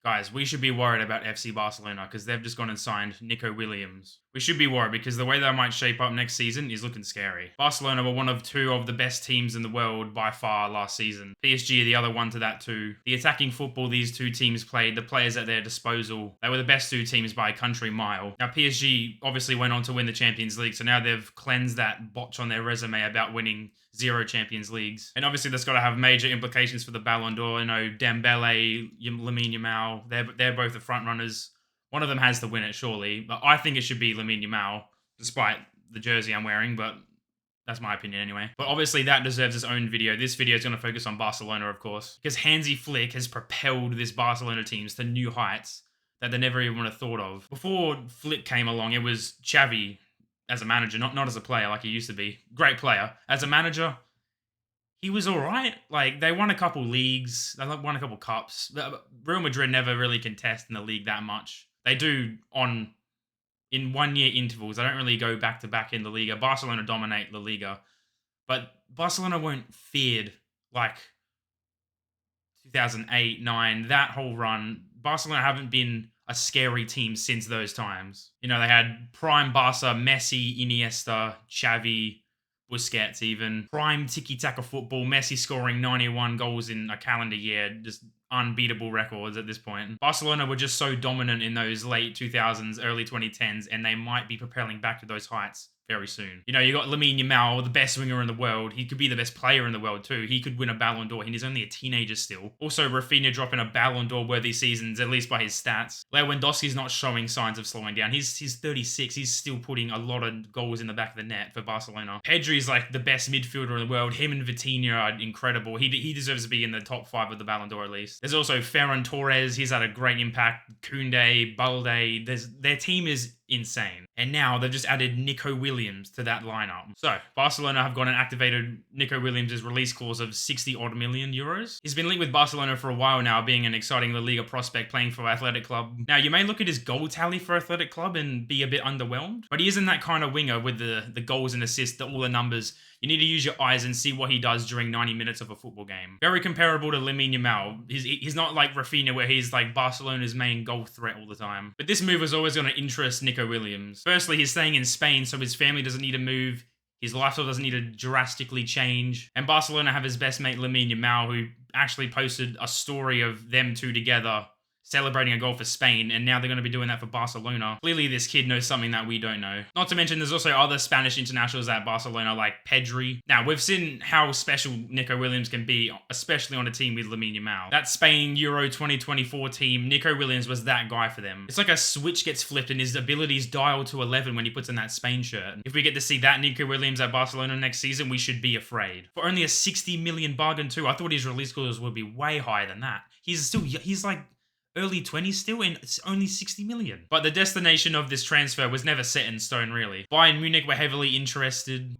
Guys, we should be worried about FC Barcelona because they've just gone and signed Nico Williams. We should be worried because the way they might shape up next season is looking scary. Barcelona were one of two of the best teams in the world by far last season. PSG are the other one to that too. The attacking football these two teams played, the players at their disposal, they were the best two teams by a country mile. Now PSG obviously went on to win the Champions League, so now they've cleansed that botch on their resume about winning 0 Champions Leagues. And obviously that's got to have major implications for the Ballon d'Or. You know, Dembele, Lamine Yamal, they're both the front runners. One of them has to win it, surely. But I think it should be Lamine Yamal, despite the jersey I'm wearing, but that's my opinion anyway. But obviously that deserves its own video. This video is going to focus on Barcelona, of course, because Hansi Flick has propelled this Barcelona teams to new heights that they never even would have thought of. Before Flick came along, it was Xavi as a manager, not as a player like he used to be. Great player. As a manager, he was all right. Like, they won a couple leagues. They won a couple cups. Real Madrid never really contest in the league that much. They do in 1 year intervals. They don't really go back to back in the Liga. Barcelona dominate La Liga. But Barcelona weren't feared like 2008, 9, that whole run. Barcelona haven't been a scary team since those times. You know, they had prime Barca, Messi, Iniesta, Xavi, Busquets even. Prime tiki-taka football, Messi scoring 91 goals in a calendar year, just unbeatable records at this point. Barcelona were just so dominant in those late 2000s, early 2010s, and they might be propelling back to those heights very soon. You know, you got Lamine Yamal, the best winger in the world. He could be the best player in the world too. He could win a Ballon d'Or. He's only a teenager still. Also, Rafinha dropping a Ballon d'Or worthy seasons, at least by his stats. Lewandowski's not showing signs of slowing down. He's 36. He's still putting a lot of goals in the back of the net for Barcelona. Pedri's like the best midfielder in the world. Him and Vitinha are incredible. He deserves to be in the top 5 of the Ballon d'Or at least. There's also Ferran Torres. He's had a great impact. Koundé, Balde. Their team is insane. And now they've just added Nico Williams to that lineup. So, Barcelona have got an activated Nico Williams' release clause of 60 odd million euros. He's been linked with Barcelona for a while now, being an exciting La Liga prospect playing for Athletic Club. Now, you may look at his goal tally for Athletic Club and be a bit underwhelmed, but he isn't that kind of winger with the goals and assists, all the numbers. You need to use your eyes and see what he does during 90 minutes of a football game. Very comparable to Lamine Yamal. He's not like Rafinha where he's like Barcelona's main goal threat all the time. But this move was always going to interest Nico Williams. Firstly, he's staying in Spain, so his family doesn't need to move. His lifestyle doesn't need to drastically change. And Barcelona have his best mate Lamine Yamal, who actually posted a story of them two together celebrating a goal for Spain, and now they're going to be doing that for Barcelona. Clearly, this kid knows something that we don't know. Not to mention, there's also other Spanish internationals at Barcelona, like Pedri. Now, we've seen how special Nico Williams can be, especially on a team with Lamine Yamal. That Spain Euro 2024 team, Nico Williams was that guy for them. It's like a switch gets flipped and his abilities dial to 11 when he puts on that Spain shirt. If we get to see that Nico Williams at Barcelona next season, we should be afraid. For only a 60 million bargain too, I thought his release clause would be way higher than that. He's like early 20s still, and it's only 60 million. But the destination of this transfer was never set in stone, really. Bayern Munich were heavily interested in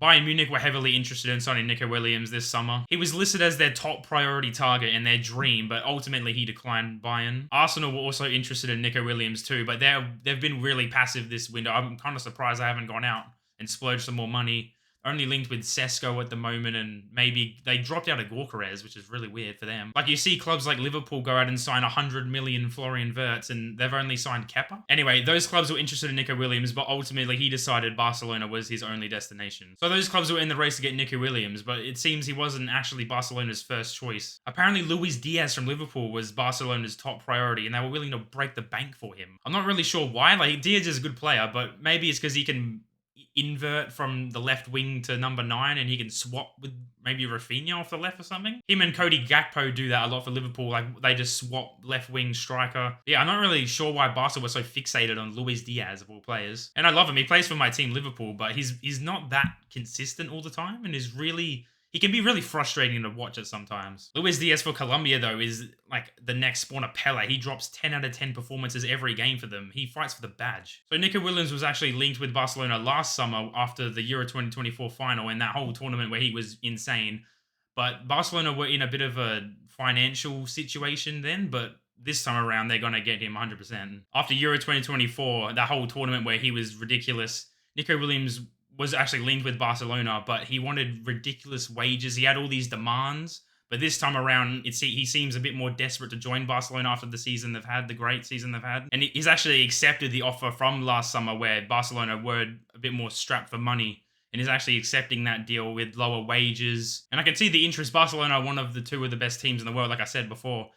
signing Nico Williams this summer. He was listed as their top priority target and their dream, but ultimately he declined Bayern. Arsenal were also interested in Nico Williams too, but they've been really passive this window. I'm kind of surprised they haven't gone out and splurged some more money. Only linked with Sesko at the moment, and maybe they dropped out of Gorkarez, which is really weird for them. Like, you see clubs like Liverpool go out and sign 100 million Florian Wirtz, and they've only signed Kepa. Anyway, those clubs were interested in Nico Williams, but ultimately he decided Barcelona was his only destination. So those clubs were in the race to get Nico Williams, but it seems he wasn't actually Barcelona's first choice. Apparently Luis Diaz from Liverpool was Barcelona's top priority, and they were willing to break the bank for him. I'm not really sure why. Like, Diaz is a good player, but maybe it's because he can invert from the left wing to number 9 and he can swap with maybe Rafinha off the left or something. Him and Cody Gakpo do that a lot for Liverpool. Like, they just swap left wing striker. Yeah, I'm not really sure why Barca was so fixated on Luis Diaz of all players. And I love him. He plays for my team Liverpool, but he's not that consistent all the time and he can be really frustrating to watch at sometimes. Luis Diaz for Colombia, though, is like the next spawn of Pele. He drops 10 out of 10 performances every game for them. He fights for the badge. So Nico Williams was actually linked with Barcelona last summer after the Euro 2024 final and that whole tournament where he was insane. But Barcelona were in a bit of a financial situation then, but this time around, they're going to get him 100%. After Euro 2024, that whole tournament where he was ridiculous, Nico Williams was actually linked with Barcelona, but he wanted ridiculous wages. He had all these demands, But this time around, he seems a bit more desperate to join Barcelona after the season they've had, the great season they've had. And he's actually accepted the offer from last summer where Barcelona were a bit more strapped for money, and is actually accepting that deal with lower wages. And I can see the interest. Barcelona are one of the two of the best teams in the world, like I said before.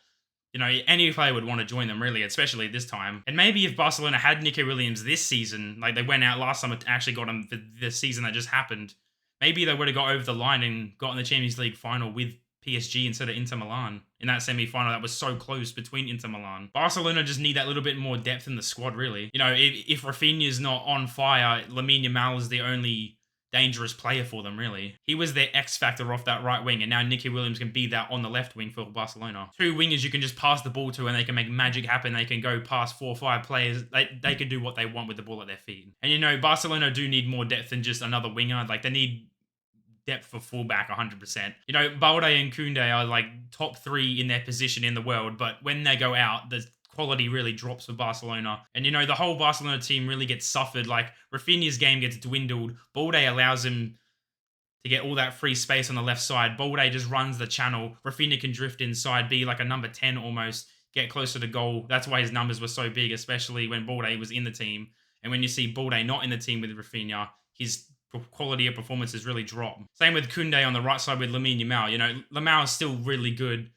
You know, any player would want to join them, really, especially this time. And maybe if Barcelona had Nico Williams this season, like they went out last summer to actually got him for the season that just happened, maybe they would have got over the line and gotten the Champions League final with PSG instead of Inter Milan in that semi-final that was so close between Inter Milan. Barcelona just need that little bit more depth in the squad, really. You know, if Rafinha's not on fire, Lamine Yamal is the only dangerous player for them, really. He was their X factor off that right wing, and now Nico Williams can be that on the left wing for Barcelona. Two wingers you can just pass the ball to and they can make magic happen. They can go past 4 or 5 players. They can do what they want with the ball at their feet. And you know, Barcelona do need more depth than just another winger. Like, they need depth for fullback 100%. You know, Balde and Koundé are like top 3 in their position in the world, but when they go out, the quality really drops for Barcelona. And, you know, the whole Barcelona team really gets suffered. Like, Rafinha's game gets dwindled. Balde allows him to get all that free space on the left side. Balde just runs the channel. Rafinha can drift inside, be like a number 10 almost, get closer to goal. That's why his numbers were so big, especially when Balde was in the team. And when you see Balde not in the team with Rafinha, his quality of performances really drop. Same with Koundé on the right side with Lamine Yamal. You know, Yamal is still really good.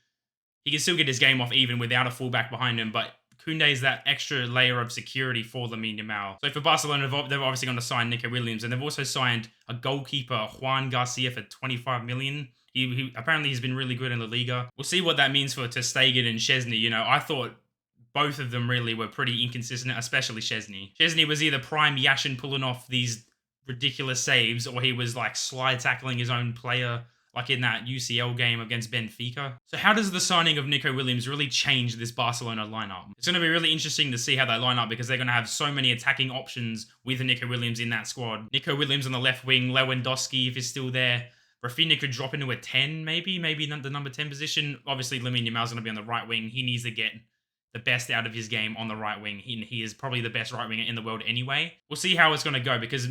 He can still get his game off even without a fullback behind him, but Koundé is that extra layer of security for Lamine Yamal. So for Barcelona, they're obviously going to sign Nico Williams, and they've also signed a goalkeeper, Juan Garcia, for 25 million. He apparently he's been really good in La Liga. We'll see what that means for Ter Stegen and Szczesny. You know, I thought both of them really were pretty inconsistent, especially Szczesny. Szczesny was either prime Yashin pulling off these ridiculous saves, or he was like slide tackling his own player, like in that UCL game against Benfica. So how does the signing of Nico Williams really change this Barcelona lineup? It's going to be really interesting to see how they line up, because they're going to have so many attacking options with Nico Williams in that squad. Nico Williams on the left wing, Lewandowski if he's still there. Rafinha could drop into a 10 maybe the number 10 position. Obviously Lamine Yamal's going to be on the right wing. He needs to get the best out of his game on the right wing. He is probably the best right winger in the world anyway. We'll see how it's going to go, because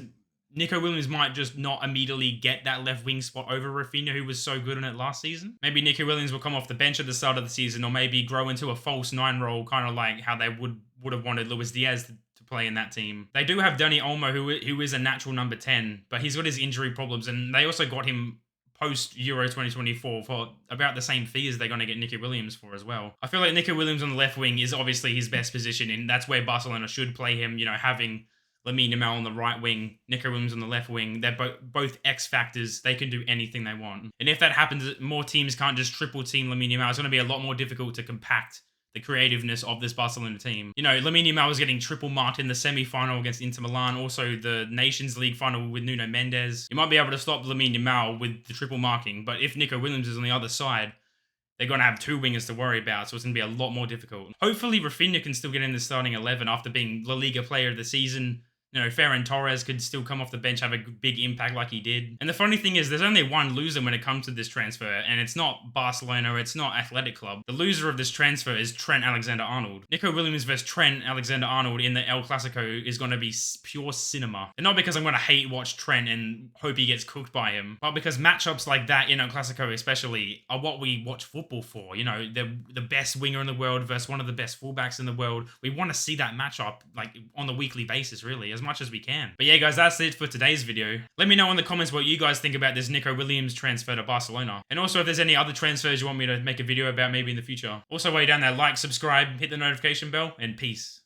Nico Williams might just not immediately get that left wing spot over Rafinha, who was so good on it last season. Maybe Nico Williams will come off the bench at the start of the season, or maybe grow into a false 9 role, kind of like how they would have wanted Luis Diaz to play in that team. They do have Dani Olmo, who is a natural number 10, but he's got his injury problems, and they also got him post-Euro 2024 for about the same fee as they're going to get Nico Williams for as well. I feel like Nico Williams on the left wing is obviously his best position, and that's where Barcelona should play him, you know, having Lamine Yamal on the right wing, Nico Williams on the left wing. They're both X factors. They can do anything they want. And if that happens, more teams can't just triple team Lamine Yamal. It's going to be a lot more difficult to compact the creativeness of this Barcelona team. You know, Lamine Yamal was getting triple marked in the semi-final against Inter Milan, also the Nations League final with Nuno Mendes. You might be able to stop Lamine Yamal with the triple marking, but if Nico Williams is on the other side, they're going to have 2 wingers to worry about, so it's going to be a lot more difficult. Hopefully, Rafinha can still get in the starting 11 after being La Liga Player of the Season. You know, Ferran Torres could still come off the bench, have a big impact like he did. And the funny thing is, there's only one loser when it comes to this transfer, and it's not Barcelona, it's not Athletic Club. The loser of this transfer is Trent Alexander-Arnold. Nico Williams versus Trent Alexander-Arnold in the El Clasico is going to be pure cinema. And not because I'm going to hate watch Trent and hope he gets cooked by him, but because matchups like that in El Clasico especially are what we watch football for. You know, they're the best winger in the world versus one of the best fullbacks in the world. We want to see that matchup like on the weekly basis, really, as much as we can. But yeah, guys, that's it for today's video. Let me know in the comments what you guys think about this Nico Williams transfer to Barcelona. And also if there's any other transfers you want me to make a video about maybe in the future. Also, while you're down there, like, subscribe, hit the notification bell, and peace.